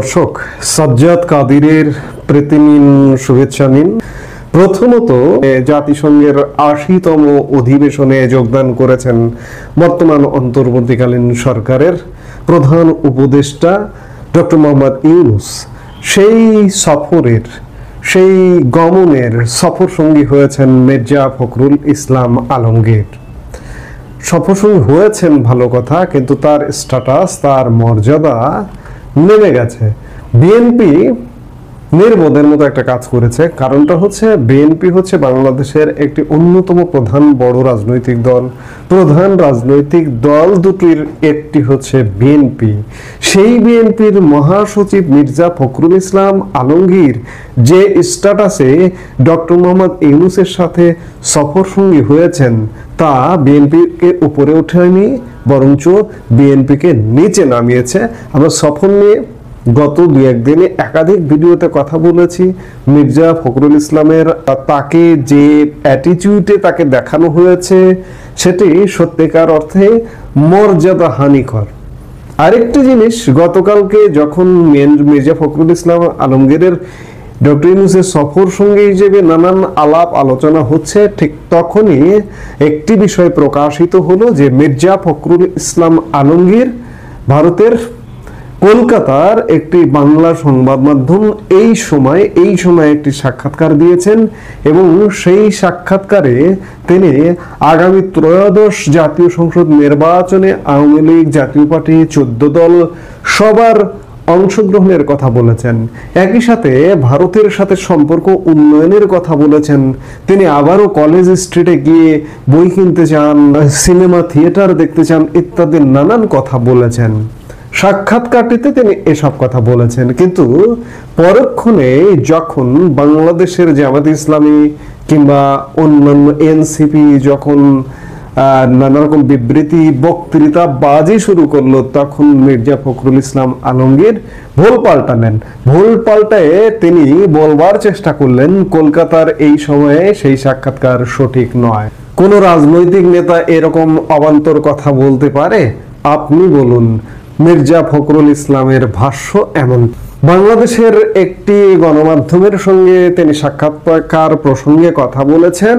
দর্শক, সাজ্জাদ কাদিরের প্রীতি নিন, শুভেচ্ছা নিন। প্রথমত, জাতিসংঘের ৮০তম অধিবেশনে যোগদান করেছেন বর্তমান অন্তর্বর্তীকালীন সরকারের প্রধান উপদেষ্টা ডক্টর মোহাম্মদ ইউনূস। সেই সফরের সেই গমনের সফর সঙ্গী হয়েছেন মির্জা ফখরুল ইসলাম আলমগীর। সফরসঙ্গী হয়েছেন ভালো কথা, কিন্তু তার স্ট্যাটাস, তার মর্যাদা নেমে গেছে। বিএনপি নির্বোধের মতো একটা কাজ করেছে। কারণটা হচ্ছে, বিএনপি হচ্ছে বাংলাদেশের একটি অন্যতম প্রধান বড় রাজনৈতিক দল। প্রধান রাজনৈতিক দল দুটির একটি হচ্ছে বিএনপি। সেই বিএনপির মহাসচিব মির্জা ফখরুল ইসলাম আলমগীর যে স্ট্যাটাসে ডক্টর মোহাম্মদ ইউনূসের সাথে সফরসঙ্গী হয়েছেন, তা বিএনপিকে উপরে ওঠেনি, বরঞ্চ বিএনপিকে নিচে নামিয়েছে। আমরা সফর নিয়ে গত দু একদিনে একাধিক ভিডিওতে কথা বলেছি। মির্জা ফখরুল ইসলামের তাকে যে অ্যাটিটিউডে তাকে দেখানো হয়েছে, সেটি সত্যিকার অর্থে মর্যাদা হানিকর। আরেকটি জিনিস, গতকালকে যখন মির্জা ফখরুল ইসলাম আলমগীরের ডক্টর ইউনূসের সফর সঙ্গী হিসেবে নানান আলাপ আলোচনা হচ্ছে, ঠিক তখনই একটি বিষয় প্রকাশিত হলো যে মির্জা ফখরুল ইসলাম আলমগীর ভারতের কলকাতার একটি বাংলা সংবাদ মাধ্যম এই সময় একটি সাক্ষাৎকার দিয়েছেন, এবং সেই সাক্ষাৎকারে তিনি আগামী ত্রয়োদশ জাতীয় সংসদ নির্বাচনে আওয়ামী লীগ, জাতীয় পার্টি, 14 দল সবার অংশগ্রহণের কথা বলেছেন। একই সাথে ভারতের সাথে সম্পর্ক উন্নয়নের কথা বলেছেন। তিনি আবারও কলেজ স্ট্রিটে গিয়ে বই কিনতে চান, সিনেমা থিয়েটার দেখতে চান, ইত্যাদি নানান কথা বলেছেন। সাক্ষাৎকারটিতে তিনি এসব কথা বলেছেন, কিন্তু পরক্ষণে যখন বাংলাদেশের জামায়াত ইসলামী কিংবা অন্যান্য এনসিপি যখন নানা রকম বিবৃতি, বক্তৃতা বাজি শুরু করলো, তখন মির্জা ফখরুল ইসলাম আলমগীর ভুল পাল্টা নেন। ভুল পাল্টায় তিনি বলবার চেষ্টা করলেন কলকাতার এই সময়ে সেই সাক্ষাৎকার সঠিক নয়। কোন রাজনৈতিক নেতা এরকম অবান্তর কথা বলতে পারে? আপনি বলুন। মির্জা ফখরুল ইসলামের ভাষ্য এমন। বাংলাদেশের একটি গণমাধ্যমের সঙ্গে তিনি সাক্ষাৎকার প্রসঙ্গে কথা বলেছেন।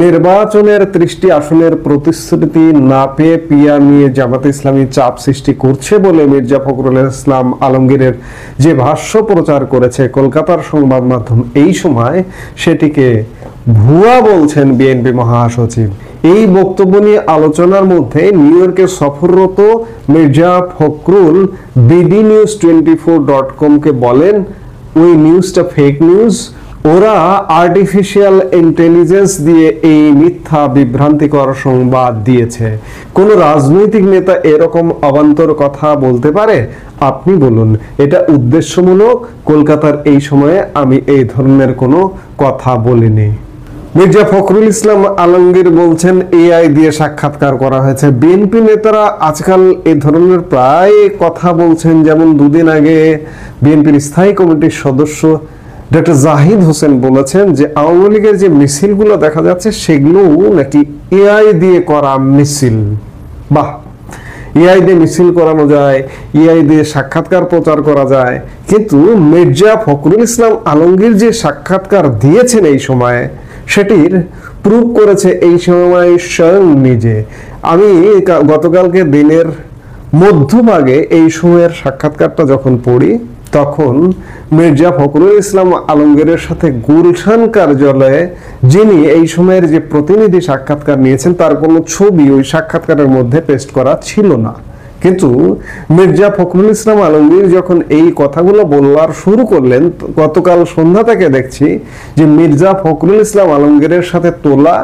নির্বাচনের 30টি আসনের প্রতিশ্রুতি না পেয়ে পিআর নিয়ে জামায়াত ইসলামী চাপ সৃষ্টি করছে বলে মির্জা ফখরুল ইসলাম আলমগীরের যে ভাষ্য প্রচার করেছে কলকাতার সংবাদ মাধ্যম, এই সময় সেটিকে ভুয়া বলছেন বিএনপি মহাসচিব। এই বক্তব্য নিয়ে আলোচনার মধ্যে নিউ ইয়র্কে সফররত মির্জা ফখরুল BDnews24.com কে বলেন, ওই নিউজটা ফেক নিউজ। ওরা আর্টিফিশিয়াল ইন্টেলিজেন্স দিয়ে এই মিথ্যা বিভ্রান্তিকর সংবাদ দিয়েছে। কোন রাজনৈতিক নেতা এরকম অবান্তর কথা বলতে পারে? আপনি বলুন। এটা উদ্দেশ্যমূলক। কলকাতার এই সময়ে আমি এই ধরনের কোনো কথা বলিনি। মির্জা ফখরুল ইসলাম আলমগীর বলছেন এআই দিয়ে সাক্ষাৎকার করা হয়েছে। বিএনপি নেতারা আজকাল এই ধরনের প্রায় কথা বলছেন। যেমন দুদিন আগে বিএনপির স্থায়ী কমিটির সদস্য ডক্টর জাহিদ হোসেন বলেছেন যে আওয়ামী লীগের যে মিছিলগুলো দেখা যাচ্ছে সেগুলো নাকি এআই দিয়ে করা মিছিল। বাহ, এআই দিয়ে মিছিল করানো যায়, এআই দিয়ে সাক্ষাৎকার প্রচার করা যায়, কিন্তু মির্জা ফখরুল ইসলাম আলমগীর যে সাক্ষাৎকার দিয়েছেন এই সময়, সেটির প্রুভ করেছে এই সময় স্বয়ং নিজে। আমি গতকালকে দিনের মধ্যভাগে এই সময়ের সাক্ষাৎকারটা যখন পড়ি, তখন মির্জা ফখরুল ইসলাম আলমগীরের সাথে গুলশান কার্যালয়ে যিনি এই সময়ের যে প্রতিনিধি সাক্ষাৎকার নিয়েছেন, তার কোনো ছবি ওই সাক্ষাৎকারের মধ্যে পেস্ট করা ছিল না। কিন্তু মির্জা ফখরুল ইসলাম আলমগীর যখন এই কথাগুলো বলার শুরু করলেন, গতকাল সন্ধ্যা থেকে দেখছি যে মির্জা ফখরুল ইসলাম আলমগীরের সাথে তোলা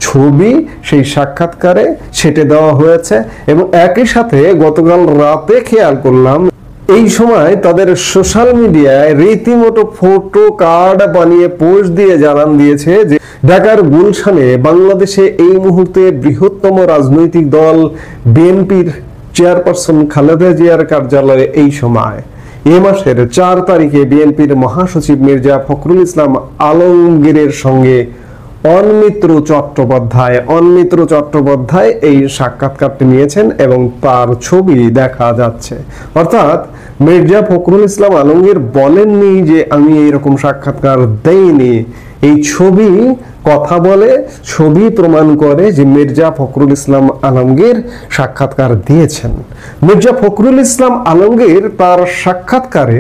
ছবি সেই সাক্ষাৎকারে ছেটে দেওয়া হয়েছে। এবং একই সাথে গতকাল রাতে খেয়াল করলাম, এই সময় তাদের সোশ্যাল মিডিয়ায় রীতিমতো ফটো কার্ড বানিয়ে পোস্ট দিয়ে জানান দিয়েছে যে ঢাকার গুলশানে বাংলাদেশে এই মুহূর্তে বৃহত্তম রাজনৈতিক দল বিএনপির চেয়ারপারসন খালেদা জিয়ার কার্যালয়ে এই সময় এ মাসের 4 তারিখে বিএনপির মহাসচিব মির্জা ফখরুল ইসলাম আলমগীরের সঙ্গে অনমিত্র চট্টোপাধ্যায় এই সাক্ষাৎকারটি নিয়েছেন এবং তার ছবি দেখা যাচ্ছে। অর্থাৎ মির্জা ফখরুল ইসলাম আলমগীর বলেননি যে আমি এরকম সাক্ষাৎকার দেইনি। এই ছবি কথা বলে, ছবি প্রমাণ করে যে মির্জা ফখরুল ইসলাম আলমগীর সাক্ষাৎকার দিয়েছেন। মির্জা ফখরুল ইসলাম আলমগীর তার সাক্ষাৎকারে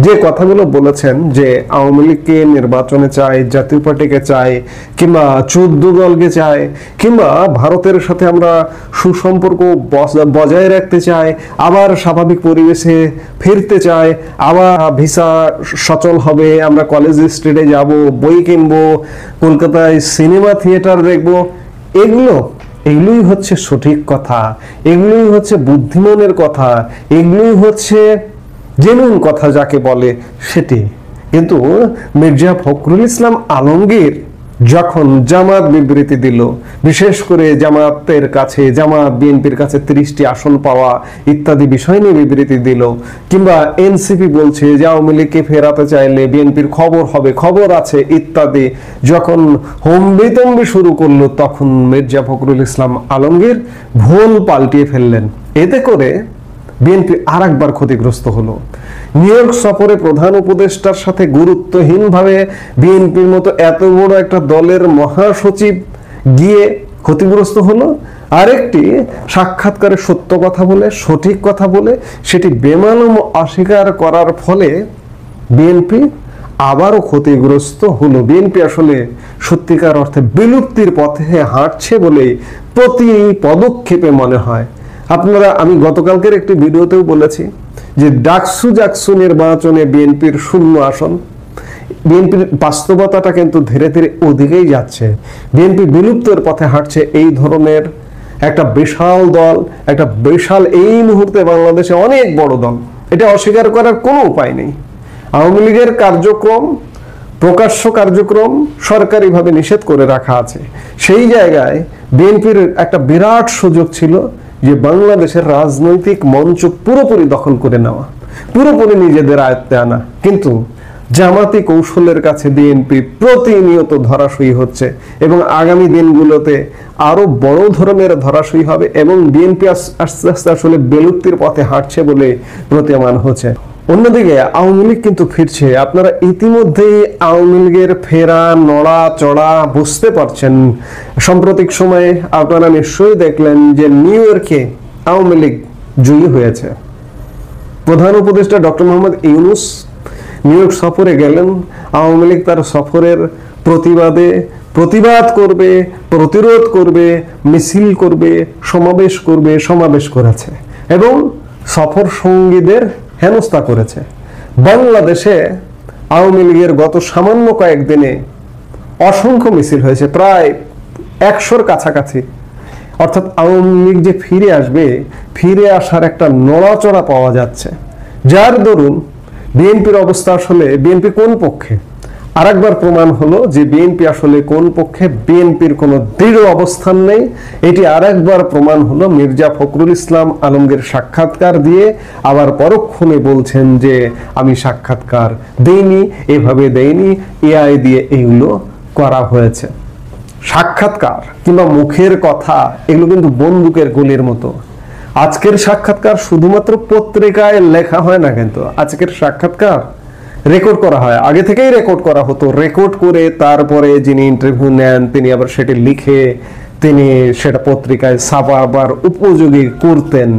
যে কথাগুলো বলেছেন যে আওয়ামী লীগকে নির্বাচনে চায়, জাতীয় পার্টিকে চায়, কিংবা 14 দলকে চায়, কিংবা ভারতের সাথে আমরা সুসম্পর্ক বজায় রাখতে চাই, আবার স্বাভাবিক পরিবেশে ফিরতে চাই, আবার ভিসা সচল হবে, আমরা কলেজ স্ট্রিটে যাব, বই কিনবো, কলকাতায় সিনেমা থিয়েটার দেখবো, এগুলোই হচ্ছে সঠিক কথা, এগুলোই হচ্ছে বুদ্ধিমানের কথা, এগুলোই হচ্ছে জেনুইন কথা যাকে বলে সেটি। কিন্তু মির্জা ফখরুল ইসলাম আলমগীর যখন জামাত বিবৃতি দিল, বিশেষ করে জামাতের কাছে, জামাত বিএনপির কাছে 30টি আসন পাওয়া ইত্যাদি বিষয় নিয়ে বিবৃতি দিল, কিংবা এনসিপি বলছে যে আওয়ামী লীগকে ফেরাতে চাইলে বিএনপির খবর হবে, খবর আছে ইত্যাদি যখন হম্বিতম্বি শুরু করলো, তখন মির্জা ফখরুল ইসলাম আলমগীর ভুল পাল্টিয়ে ফেললেন। এতে করে বিএনপি আরেকবার ক্ষতিগ্রস্ত হলো। নিউ ইয়র্ক সফরে প্রধান উপদেষ্টার সাথে গুরুত্বহীনভাবে বিএনপির মতো এত বড় একটা দলের মহাসচিব গিয়ে ক্ষতিগ্রস্ত হলো। আরেকটি সাক্ষাৎকারে সত্য কথা বলে, সঠিক কথা বলে সেটি বেমালুম অস্বীকার করার ফলে বিএনপি আবারও ক্ষতিগ্রস্ত হলো। বিএনপি আসলে সত্যিকার অর্থে বিলুপ্তির পথে হাঁটছে বলে প্রতি পদক্ষেপে মনে হয়। আমি গতকালকের একটি ভিডিওতেও বলেছি যে ডাকসু নির্বাচনে বিএনপির 0 আসন। বিএনপির বাস্তবতাটা কিন্তু ধীরে ধীরে ওদিকেই যাচ্ছে। বিএনপি বিলুপ্তের পথে হাঁটছে। এই ধরনের একটা বিশাল দল, এই মুহূর্তে বাংলাদেশে অনেক বড় দল, এটা অস্বীকার করার কোনো উপায় নেই। আওয়ামী লীগের প্রকাশ্য কার্যক্রম সরকারিভাবে নিষেধ করে রাখা আছে। সেই জায়গায় বিএনপির একটা বিরাট সুযোগ ছিল যে বাংলাদেশের রাজনৈতিক মঞ্চ পুরোপুরি দখল করে নেওয়া, পুরোপুরি নিজেদের আয়ত্তে আনা। কিন্তু জামাতি কৌশলের কাছে বিএনপি প্রতিনিয়ত ধরাশয়ী হচ্ছে এবং আগামী দিনগুলোতে আরো বড় ধরনের ধরাশয়ী হবে এবং বিএনপি আস্তে আস্তে আসলে বিলুপ্তির পথে হাঁটছে বলে প্রতীয়মান হচ্ছে। অন্যদিকে আওয়ামী লীগ কিন্তু ফিরছে। আপনারা ইতিমধ্যেই আওয়ামী লীগের ফেরা, নড়া চড়া বুঝতে পারছেন। সাম্প্রতিক সময়ে আপনারা নিশ্চয়ই দেখলেন যে নিউ ইয়র্কে আওয়ামী লীগ জয়ী হয়েছে। প্রধান উপদেষ্টা doctor Mohammad Yunus new York সফরে গেলেন। আওয়ামী লীগ তার সফরের প্রতিবাদ করবে, প্রতিরোধ করবে, মিছিল করবে, সমাবেশ করেছে এবং সফর সঙ্গীদের হেনস্থা করেছে। বাংলাদেশে আওয়ামী লীগের গত সামান্য কয়েকদিনে অসংখ্য মিছিল হয়েছে, প্রায় 100-র কাছাকাছি। অর্থাৎ আওয়ামী লীগ যে ফিরে আসবে, ফিরে আসার একটা নড়াচড়া পাওয়া যাচ্ছে, যার দরুন বিএনপির অবস্থা আসলে বিএনপি কোন পক্ষে আরেকবার প্রমাণ হলো যে বিএনপি আসলে কোন পক্ষে। বিএনপির কোনো দৃঢ় অবস্থান নেই। এটি আরেকবার প্রমাণ হলো। মির্জা ফখরুল ইসলাম আলমগীর সাক্ষাৎকার দিয়ে আবার পরক্ষণে বলছেন যে আমি সাক্ষাৎকার দেইনি, এভাবে দেইনি, এআই দিয়ে এগুলো করা হয়েছে। সাক্ষাৎকার কিংবা মুখের কথা এগুলো কিন্তু বন্দুকের গুলির মতো। আজকের সাক্ষাৎকার শুধুমাত্র পত্রিকায় লেখা হয় না, কিন্তু আজকের সাক্ষাৎকার রেকর্ড করা হয়। আগে থেকেই রেকর্ড করা হতো। রেকর্ড করে তারপরে যিনি ইন্টারভিউ নেন তিনি আবার সেটি লিখে তিনি সেটা পত্রিকায় ছাপাবার উপযোগী করতেন।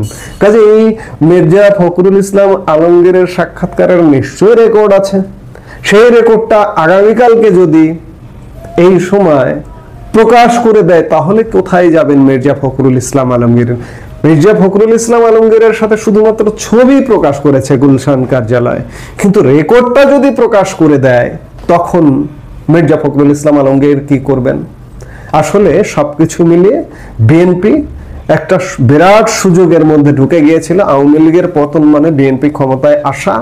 কাজেই মির্জা ফখরুল ইসলাম আলমগীরের সাক্ষাৎকারের নিশ্চয়ই রেকর্ড আছে। সেই রেকর্ডটা আগামীকালকে যদি এই সময় প্রকাশ করে দেয় তাহলে কোথায় যাবেন মির্জা ফখরুল ইসলাম আলমগীর? মির্জা ফখরুল ইসলাম আলমগীরের সাথে শুধুমাত্র ছবি প্রকাশ করেছে গুলশান কার্যালয়, কিন্তু রেকর্ডটা যদি প্রকাশ করে দেয় তখন মির্জা ফখরুল ইসলাম আলমগীর কি করবেন? আসলে সবকিছু মিলিয়ে বিএনপি একটা বিরাট সুযোগের মধ্যে ঢুকে গিয়েছিল। আওয়ামী লীগের পতন মানে বিএনপি ক্ষমতায় আসা,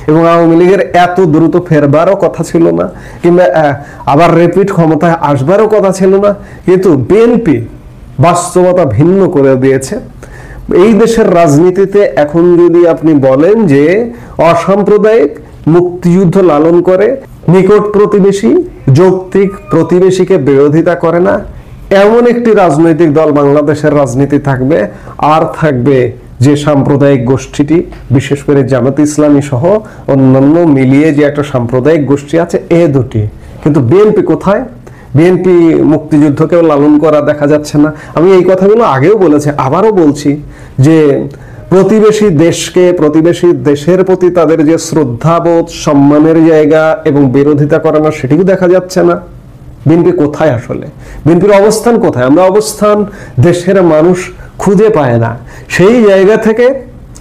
এবং আওয়ামী লীগের এত দ্রুত ফেরবারও কথা ছিল না, কিংবা আবার রিপিট ক্ষমতায় আসবারও কথা ছিল না। কিন্তু বিএনপি বাস্তবতা ভিন্ন করে দিয়েছে। এই দেশের রাজনীতিতে এখন যদি আপনি বলেন যে অসাম্প্রদায়িক মুক্তিযুদ্ধ লালন করে, নিকট প্রতিবেশী যৌক্তিক প্রতিবেশীকে বিরোধিতা করে না, এমন একটি রাজনৈতিক দল বাংলাদেশের রাজনীতি থাকবে। আর থাকবে যে সাম্প্রদায়িক গোষ্ঠীটি, বিশেষ করে জামাত ইসলামী সহ অন্যান্য মিলিয়ে যে একটা সাম্প্রদায়িক গোষ্ঠী আছে, এ দুটি। কিন্তু বিএনপি কোথায়? বিএনপি মুক্তিযুদ্ধকেও লালন করা দেখা যাচ্ছে না। আমি এই কথাগুলো আগেও বলেছি, আবারও বলছি যে প্রতিবেশী দেশকে, প্রতিবেশী দেশের প্রতি তাদের যে শ্রদ্ধাবোধ, সম্মানের জায়গা এবং বিরোধিতা করে না, সেটিও দেখা যাচ্ছে না। বিএনপি কোথায় আসলে? বিএনপির অবস্থান কোথায়? আমরা অবস্থান দেশের মানুষ খুঁজে পায় না। সেই জায়গা থেকে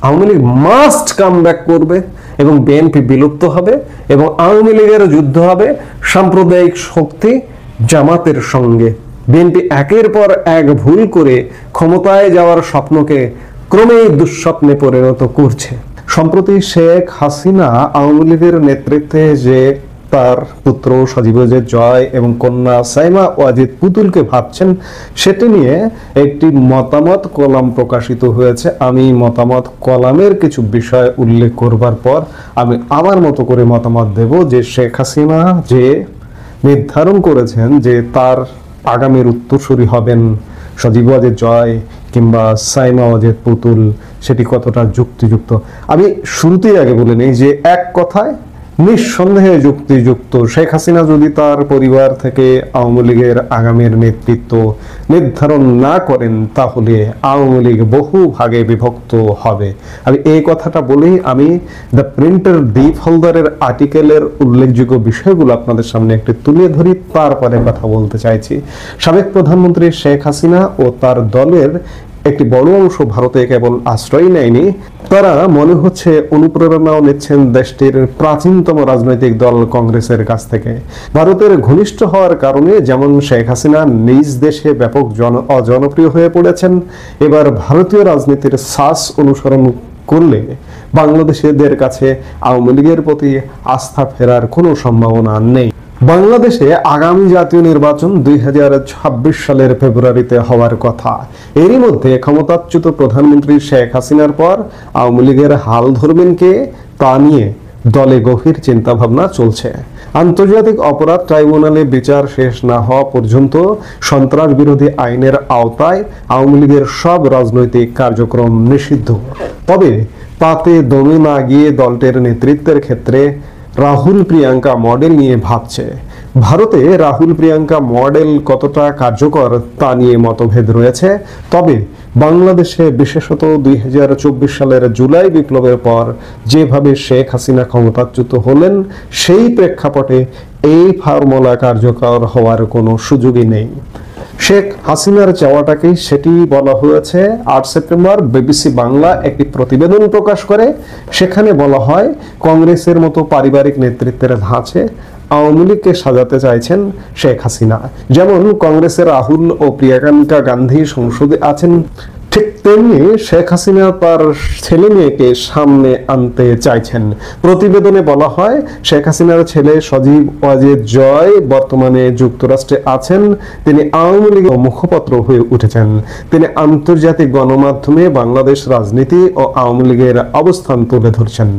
Awami League must come back করবে এবং বিএনপি বিলুপ্ত হবে এবং আওয়ামী লীগের যুদ্ধ হবে সাম্প্রদায়িক শক্তি জামাতের সঙ্গে। বিএনপি একের পর এক ভুল করে ক্ষমতায় যাওয়ার স্বপ্নকে ক্রমেই দুঃস্বপ্নে পরিণত করছে। সম্প্রতি শেখ হাসিনা আওয়ামী লীগের নেতৃত্বে যে তার পুত্র সজীব ওয়াজেদ জয় এবং কন্যা সাইমা ওয়াজেদ পুতুলকে ভাবছেন, সেটি নিয়ে একটি মতামত কলাম প্রকাশিত হয়েছে। আমি মতামত কলামের কিছু বিষয় উল্লেখ করবার পর আমি আমার মতো করে মতামত দেব যে শেখ হাসিনা যে নির্ধারণ করেছেন যে তার আগামীর উত্তরসূরি হবেন সজীব ওয়াজেদ জয় কিংবা সাইমা ওয়াজেদ পুতুল, সেটি কতটা যুক্তিযুক্ত। আমি শুরুতেই আগে বলে নিই যে এক কথায় নিঃসন্দেহে যুক্তিযুক্ত। শেখ হাসিনা যদি তার পরিবার থেকে আওয়ামী লীগের আগামীর নেতৃত্ব নির্ধারণ না করেন, তাহলে আওয়ামী লীগ বহু ভাগে বিভক্ত হবে। আমি এই কথাটা বলেই আমি দ্য প্রিন্টার দ্বীপ হোল্ডারের আর্টিকেলের উল্লেখযোগ্য বিষয়গুলো আপনাদের সামনে একটু তুলে ধরি, তারপরে কথা বলতে চাইছি। সাবেক প্রধানমন্ত্রী শেখ হাসিনা ও তার দলের একটি বড় অংশ ভারতে কেবল আশ্রয় নেয়নি, তারা মনে হচ্ছে অনুপ্রেরণাও নিচ্ছেন দেশটির প্রাচীনতম রাজনৈতিক দল কংগ্রেসের কাছ থেকে। ভারতের ঘনিষ্ঠ হওয়ার কারণে যেমন শেখ হাসিনা নিজ দেশে ব্যাপক অজনপ্রিয় হয়ে পড়েছেন, এবার ভারতীয় রাজনীতির শ্বাস অনুসরণ করলে বাংলাদেশিদের কাছে আওয়ামী লীগের প্রতি আস্থা ফেরার কোনো সম্ভাবনা নেই। বাংলাদেশে আগামী জাতীয় নির্বাচন 2026 সালের ফেব্রুয়ারিতে হওয়ার কথা। এরই মধ্যে ক্ষমতাচ্যুত প্রধানমন্ত্রী শেখ হাসিনার পর আওয়ামী লীগের হাল ধরবেন কে, তা নিয়ে দলে গভীর চিন্তা ভাবনা চলছে। আন্তর্জাতিক অপরাধ ট্রাইব্যুনালে বিচার শেষ না হওয়া পর্যন্ত সন্ত্রাস বিরোধী আইনের আওতায় আওয়ামী লীগের সব রাজনৈতিক কার্যক্রম নিষিদ্ধ। তবে তাতে দমে না গিয়ে দলটির নেতৃত্বের ক্ষেত্রে রাহুল প্রিয়াঙ্কা মডেল নিয়ে ভাবছে। ভারতে রাহুল প্রিয়াঙ্কা মডেল কতটা কার্যকর তা নিয়ে মতভেদ রয়েছে। তবে বাংলাদেশে বিশেষত 2024 সালের জুলাই বিপ্লবের পর যেভাবে শেখ হাসিনা ক্ষমতাচ্যুত হলেন, সেই প্রেক্ষাপটে এই ফর্মুলা কার্যকর হওয়ার কোনো সুযোগই নেই। শেখ হাসিনার চাওয়াটাকেই সেটি বলা হয়েছে। 8 সেপ্টেম্বর বিবিসি বাংলা একটি প্রতিবেদন প্রকাশ করে। সেখানে বলা হয়, কংগ্রেসের মতো পারিবারিক নেতৃত্বের ধাঁচে আওয়ামী লীগকে সাজাতে চাইছেন শেখ হাসিনা। যেমন কংগ্রেসের রাহুল ও প্রিয়াঙ্কা গান্ধী সংসদে আছেন, ঠিক তেমনি শেখ হাসিনা তার ছেলে মেয়েকে সামনে আনতে চাইছেন। প্রতিবেদনে বলা হয়, শেখ হাসিনার ছেলে সজীব ওয়াজেদ জয় বর্তমানে যুক্তরাষ্ট্রে আছেন। তিনি আওয়ামী লীগের মুখপত্র হয়ে উঠেছেন। তিনি আন্তর্জাতিক গণমাধ্যমে বাংলাদেশ রাজনীতি ও আওয়ামী লীগের অবস্থান তুলে ধরছেন।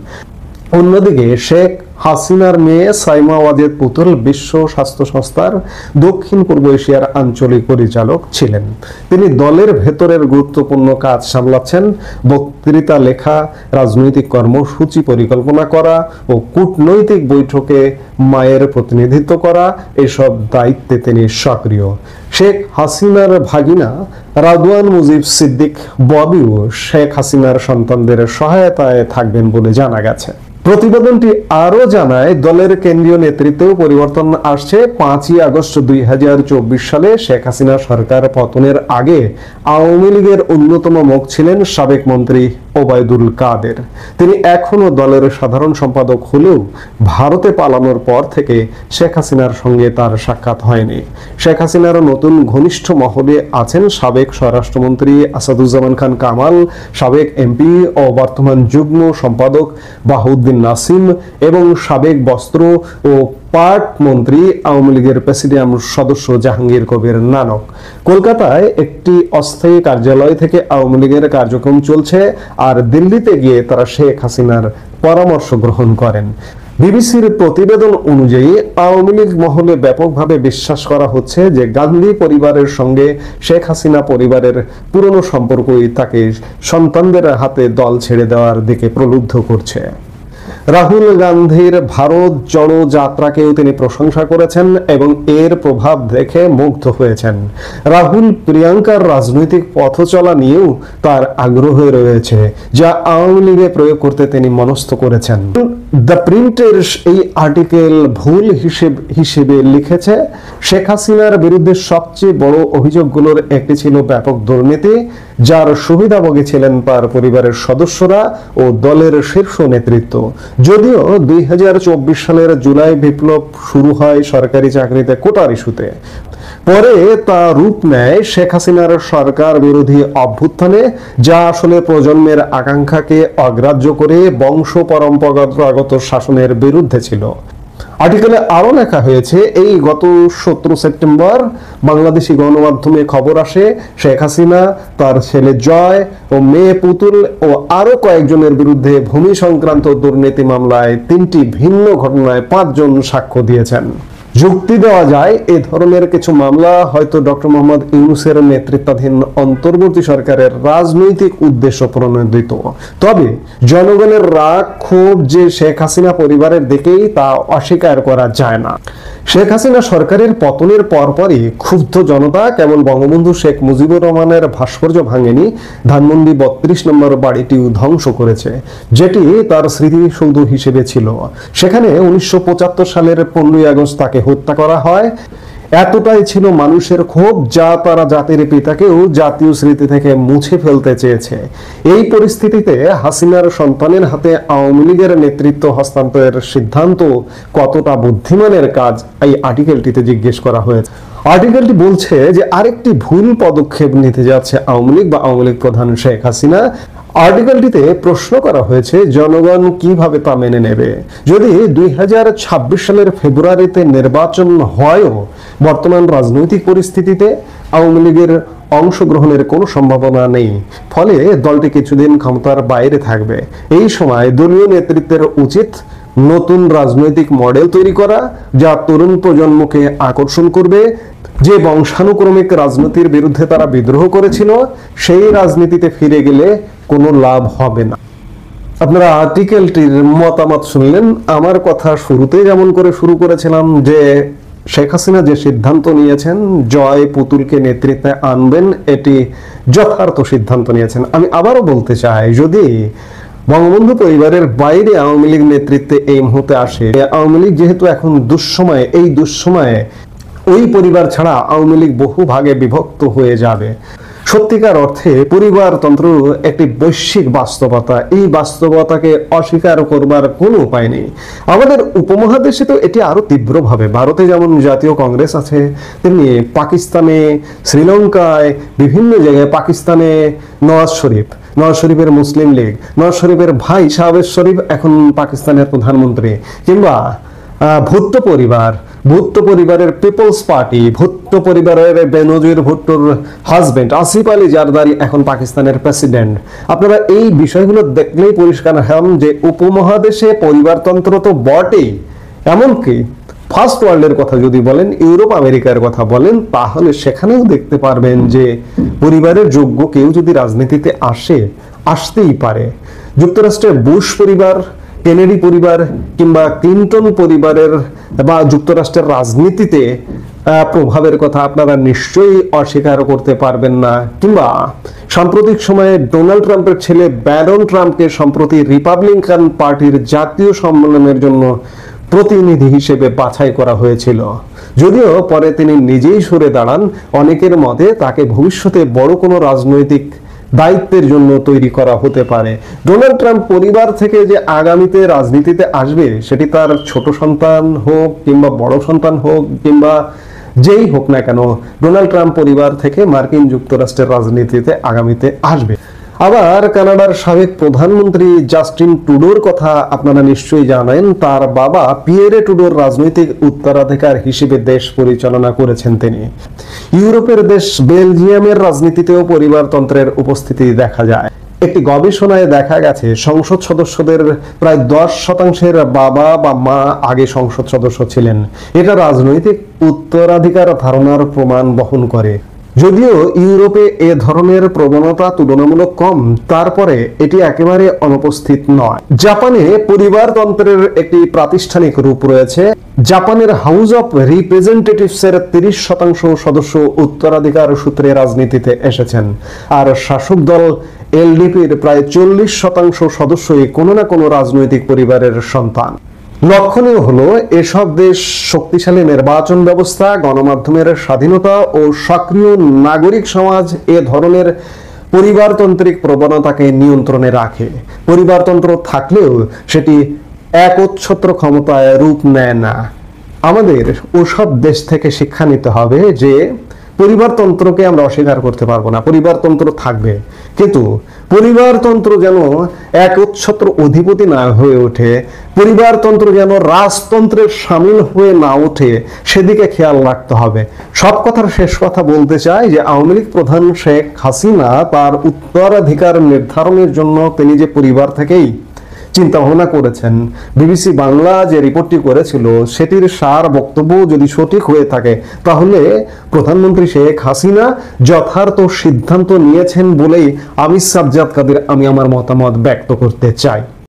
অন্যদিকে শেখ হাসিনার মেয়ে সাইমা ওয়াজেদ পুতুল বিশ্ব স্বাস্থ্য সংস্থার দক্ষিণ পূর্ব এশিয়ার আঞ্চলিক পরিচালক ছিলেন। তিনি দলের ভেতরের গুরুত্বপূর্ণ কাজ সামলাচ্ছেন। বক্তৃতা লেখা, রাজনৈতিক কর্মসূচি পরিকল্পনা করা ও কূটনৈতিক বৈঠকে মায়ের প্রতিনিধিত্ব করা, এসব দায়িত্বে তিনি সক্রিয়। শেখ হাসিনার ভাগিনা রাদওয়ান মুজিব সিদ্দিক ববিও শেখ হাসিনার সন্তানদের সহায়তায় থাকবেন বলে জানা গেছে। প্রতিবেদনটি আরো জানায়, দলের কেন্দ্রীয় নেতৃত্বেও পরিবর্তন আসছে। 5ই আগস্ট 2024 সালে শেখ হাসিনা সরকার পতনের আগে আওয়ামী লীগের অন্যতম মুখ ছিলেন সাবেক মন্ত্রী ওবায়দুল কাদের। তিনি এখনো দলের সাধারণ সম্পাদক হলেও ভারতে পালানোর পর থেকে শেখ হাসিনার সঙ্গে তার সাক্ষাৎ হয়নি। শেখ হাসিনার নতুন ঘনিষ্ঠ মহলে আছেন সাবেক স্বরাষ্ট্রমন্ত্রী আসাদুজ্জামান খান কামাল, সাবেক এমপি ও বর্তমান যুগ্ম সম্পাদক বাহাউদ্দিন নাসিম এবং সাবেক বস্ত্র ও পাট মন্ত্রী আওয়ামী লীগের প্রেসিডিয়াম সদস্য জাহাঙ্গীর কবির নানক। কলকাতায় একটি অস্থায়ী কার্যালয় থেকে আওয়ামী লীগের কার্যক্রম চলছে, আর দিল্লিতে গিয়ে তারা শেখ হাসিনার পরামর্শ গ্রহণ করেন। বিবিসির প্রতিবেদন অনুযায়ী আওয়ামী লীগ মহলে ব্যাপকভাবে বিশ্বাস করা হচ্ছে যে গান্ধী পরিবারের সঙ্গে শেখ হাসিনা পরিবারের পুরনো সম্পর্কই তাকে সন্তানদের হাতে দল ছেড়ে দেওয়ার দিকে প্রলুব্ধ করছে। রাহুল গান্ধীর ভারত জড়ো যাত্রাকেও তিনি প্রশংসা করেছেন এবং এর প্রভাব দেখে মুগ্ধ হয়েছেন। রাহুল প্রিয়াঙ্কার রাজনৈতিক পথ চলা নিয়েও তার আগ্রহ রয়েছে, যা আওয়ামী লীগে প্রয়োগ করতে তিনি মনস্থ করেছেন। দ্য প্রিন্টের এই আর্টিকেল ভুল হিসেবে লিখেছে, শেখ হাসিনার বিরুদ্ধে সবচেয়ে বড় অভিযোগগুলোর একটি ছিল ব্যাপক দুর্নীতি, যার সুবিধাভোগী ছিলেন তার পরিবারের সদস্যরা ও দলের শীর্ষ নেতৃত্ব। যদিও 2024 সালের জুলাই বিপ্লব শুরু হয় সরকারি চাকরিতে কোটার ইস্যুতে, পরে তা রূপ নেয় শেখ হাসিনার সরকার বিরোধী অভ্যুত্থানে, যা আসলে প্রজন্মের আকাঙ্ক্ষাকে অগ্রাহ্য করে বংশ পরম্পরাগত শাসনের বিরুদ্ধে ছিল। আর্টিকেলে আরো লেখা হয়েছে, এই গত 17 সেপ্টেম্বর বাংলাদেশি গণমাধ্যমে খবর আসে শেখ হাসিনা, তার ছেলে জয় ও মেয়ে পুতুল ও আরো কয়েকজনের বিরুদ্ধে ভূমি সংক্রান্ত দুর্নীতি মামলায় 3টি ভিন্ন ঘটনায় 5 জন সাক্ষ্য দিয়েছেন। যুক্তি দেওয়া যায়, এ ধরনের কিছু মামলা হয়তো ডক্টর মোহাম্মদ ইউনূসের নেতৃত্বাধীন অন্তর্বর্তী সরকারের রাজনৈতিক উদ্দেশ্য প্রণোদিত। তবে জনগণের রাগ ক্ষোভ যে শেখ হাসিনা পরিবারের দিকেই, তা অস্বীকার করা যায় না। শেখ হাসিনা সরকারের পতনের পরপরই ক্ষুব্ধ জনতা কেবল বঙ্গবন্ধু শেখ মুজিবুর রহমানের ভাস্কর্য ভাঙেনি, ধানমন্ডি 32 নম্বর বাড়িটিও ধ্বংস করেছে, যেটি তার স্মৃতিসৌধ হিসেবে ছিল। সেখানে 1975 সালের 15ই আগস্ট তাকে হত্যা করা হয়। এতটাই ছিল মানুষের ক্ষোভ, যা তারা জাতির পিতাকেও জাতীয় স্মৃতি থেকে মুছে ফেলতে চেয়েছে। এই পরিস্থিতিতে হাসিনার সন্তানের হাতে আওয়ামী লীগের নেতৃত্ব হস্তান্তরের সিদ্ধান্ত কতটা বুদ্ধিমানের কাজ, এই আর্টিকেলটিতে জিজ্ঞেস করা হয়েছে। আর্টিকেলটি বলছে যে আরেকটি ভুল পদক্ষেপ নিতে যাচ্ছে আওয়ামী লীগ বা আওয়ামী লীগ প্রধান শেখ হাসিনা। আর্টিকেলটিতে প্রশ্ন করা হয়েছে, জনগণ কিভাবে তা মেনে নেবে যদি 2026 সালের ফেব্রুয়ারিতে নির্বাচন হয়ও বর্তমান রাজনৈতিক পরিস্থিতিতে আওয়ামী লীগের অংশগ্রহণের কোনো সম্ভাবনা নেই, ফলে দলটি কিছুদিন ক্ষমতার বাইরে থাকবে। এই সময় দলীয় নেতৃত্বের উচিত নতুন রাজনৈতিক মডেল তৈরি করা, যা তরুণ প্রজন্মকে আকর্ষণ করবে। যে বংশানুক্রমিক রাজনীতির বিরুদ্ধে তারা বিদ্রোহ করেছিল, সেই রাজনীতিতে ফিরে গেলে কোনো লাভ হবে না। আপনারা আর্টিকেলটির মতামত শুনলেন। আমার কথা শুরুতে যেমন করে শুরু করেছিলাম যে শেখ হাসিনা যে সিদ্ধান্ত নিয়েছেন জয় পুতুলকে নেতৃত্বে আনবেন, এটি যথার্থ সিদ্ধান্ত নিয়েছেন। আমি আবারও বলতে চাই, যদি বঙ্গবন্ধু পরিবারের বাইরে আওয়ামী লীগ নেতৃত্বে এই মুহূর্তে আসে, আওয়ামী লীগ যেহেতু এখন দুঃসময়ে, এই দুঃসময়ে ওই পরিবার ছাড়া আওয়ামী লীগ বহু ভাগে বিভক্ত হয়ে যাবে। সত্যিকার অর্থে পরিবারতন্ত্র একটি বৈশ্বিক বাস্তবতা, এই বাস্তবতাকে অস্বীকার করবার কোনো উপায় নেই। আমাদের উপমহাদেশে তো এটি আরো তীব্রভাবে, ভারতে যেমন জাতীয় কংগ্রেস আছে, তেমনি পাকিস্তানে, শ্রীলঙ্কায়, বিভিন্ন জায়গায়, পাকিস্তানে নওয়াজ শরীফের মুসলিম লীগ, নওয়াজ শরীফের ভাই শাহবাজ শরীফ এখন পাকিস্তানের প্রধানমন্ত্রী, কিংবা ভুট্টো পরিবারের পিপলস পার্টি, ভুট্টো পরিবারের বেনজির ভুট্টোর হাজবেন্ড আসিফ আলী জারদারি এখন পাকিস্তানের প্রেসিডেন্ট। আপনারা এই বিষয়গুলো দেখলেই পরিষ্কার হন যে উপমহাদেশে পরিবারতন্ত্র তো বটেই, এমনকি ফার্স্ট ওয়ার্ল্ডের কথা যদি বলেন, ইউরোপ আমেরিকার কথা বলেন, তাহলে সেখানেও দেখতে পারবেন যে পরিবারের যোগ্য কেউ যদি রাজনীতিতে আসতেই পারে। যুক্তরাষ্ট্রের বুশ পরিবার, কেনেডি পরিবার কিংবা ক্লিন্টন পরিবারের বা যুক্তরাষ্ট্রের রাজনীতিতে প্রভাবের কথা আপনারা নিশ্চয়ই অস্বীকার করতে পারবেন না। কিংবা সাম্প্রতিক সময়ে ডোনাল্ড ট্রাম্পের ছেলে ব্যারন ট্রাম্পকে সম্প্রতি রিপাবলিকান পার্টির জাতীয় সম্মেলনের জন্য প্রতিনিধি হিসেবে বাছাই করা হয়েছিল, যদিও পরে তিনি নিজেই সরে দাঁড়ান। অনেকের মতে তাকে ভবিষ্যতে বড় কোনো রাজনৈতিক দায়িত্বের জন্য তৈরি করা হতে পারে। ডোনাল্ড ট্রাম্প পরিবার থেকে যে আগামীতে রাজনীতিতে আসবে, সেটি তার ছোট সন্তান হোক কিংবা বড় সন্তান হোক কিংবা যেই হোক না কেন, ডোনাল্ড ট্রাম্প পরিবার থেকে মার্কিন যুক্তরাষ্ট্রের রাজনীতিতে আগামীতে আসবে। আবার কানাডার সাবেক প্রধানমন্ত্রী জাস্টিন ট্রুডোর কথা আপনারা নিশ্চয়ই জানেন। তার বাবা পিয়েরে ট্রুডোর রাজনৈতিক উত্তরাধিকার হিসেবে দেশ পরিচালনা করেছেন তিনি। ইউরোপের দেশ বেলজিয়ামের রাজনীতিতেও পরিবারতন্ত্রের উপস্থিতি দেখা যায়। একটি গবেষণায় দেখা গেছে সংসদ সদস্যদের প্রায় 10%-এর বাবা বা মা আগে সংসদ সদস্য ছিলেন। এটা রাজনৈতিক উত্তরাধিকার ধারণার প্রমাণ বহন করে। যদিও ইউরোপে এ ধরনের প্রবণতা তুলনামূলক কম, তারপরে এটি একেবারে অনুপস্থিত নয়। জাপানে পরিবারতন্ত্রের একটি প্রাতিষ্ঠানিক রূপ রয়েছে। জাপানের হাউস অফ রিপ্রেজেন্টেটিভসের 30% সদস্য উত্তরাধিকার সূত্রে রাজনীতিতে এসেছেন, আর শাসক দল এলডিপির প্রায় 40% সদস্যই কোনো না কোনো রাজনৈতিক পরিবারের সন্তান। লক্ষণীয় হলো এসব দেশ শক্তিশালী নির্বাচন ব্যবস্থা, গণমাধ্যমের স্বাধীনতা ও সক্রিয় নাগরিক সমাজ এ ধরনের পরিবারতান্ত্রিক প্রবণতাকে নিয়ন্ত্রণে রাখে। পরিবারতন্ত্র থাকলেও সেটি একচ্ছত্র ক্ষমতায় রূপ নেয় না। আমাদের ওসব দেশ থেকে শিক্ষা নিতে হবে যে পরিবারতন্ত্রকে আমরা অস্বীকার করতে পারবো না, পরিবারতন্ত্র থাকবে, কিন্তু পরিবারতন্ত্র যেন একচ্ছত্র অধিপতি না হয়ে ওঠে, পরিবারতন্ত্র যেন রাজতন্ত্রের সামিল হয়ে না ওঠে, সেদিকে খেয়াল রাখতে হবে। সব কথার শেষ কথা বলতে চাই যে আওয়ামী লীগ প্রধান শেখ হাসিনা তার উত্তরাধিকার নির্ধারণের জন্য তিনি যে পরিবার থেকেই চিন্তা ভাবনা করেছেন, বিবিসি বাংলা যে রিপোর্টটি করেছিল সেটির সার বক্তব্য যদি সঠিক হয়ে থাকে, তাহলে প্রধানমন্ত্রী শেখ হাসিনা যথার্থ সিদ্ধান্ত নিয়েছেন বলেই আমি সাজ্জাদ কাদের আমার মতামত ব্যক্ত করতে চাই।